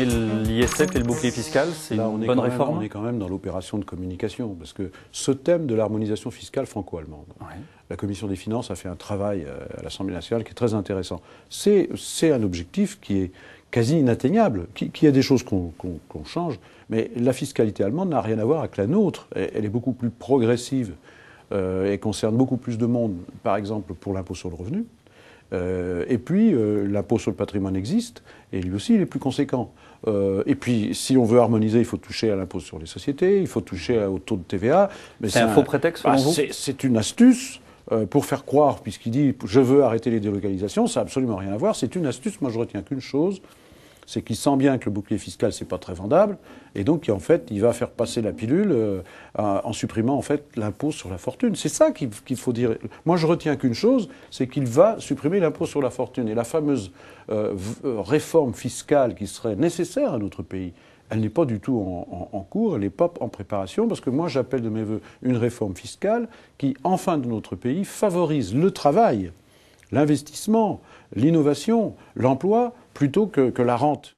Et l'ISF et le bouclier fiscal, c'est une bonne réforme? On est quand même dans l'opération de communication, parce que ce thème de l'harmonisation fiscale franco-allemande, la Commission des finances a fait un travail à l'Assemblée nationale qui est très intéressant. C'est un objectif qui est quasi inatteignable, qui a des choses qu'on change, mais la fiscalité allemande n'a rien à voir avec la nôtre. Elle est beaucoup plus progressive et concerne beaucoup plus de monde, par exemple pour l'impôt sur le revenu. Et puis, l'impôt sur le patrimoine existe, et lui aussi, il est plus conséquent. Et puis, si on veut harmoniser, il faut toucher à l'impôt sur les sociétés, il faut toucher au taux de TVA. C'est un faux prétexte, selon vous? C'est une astuce pour faire croire, puisqu'il dit « je veux arrêter les délocalisations », ça n'a absolument rien à voir. C'est une astuce, moi je retiens qu'une chose, c'est qu'il sent bien que le bouclier fiscal, c'est pas très vendable, et donc en fait, il va faire passer la pilule en supprimant en fait l'impôt sur la fortune. C'est ça qu'il faut dire. Moi, je retiens qu'une chose, c'est qu'il va supprimer l'impôt sur la fortune. Et la fameuse réforme fiscale qui serait nécessaire à notre pays, elle n'est pas du tout en cours, elle n'est pas en préparation, parce que moi, j'appelle de mes voeux une réforme fiscale qui, enfin, de notre pays, favorise le travail, l'investissement, l'innovation, l'emploi, plutôt que la rente.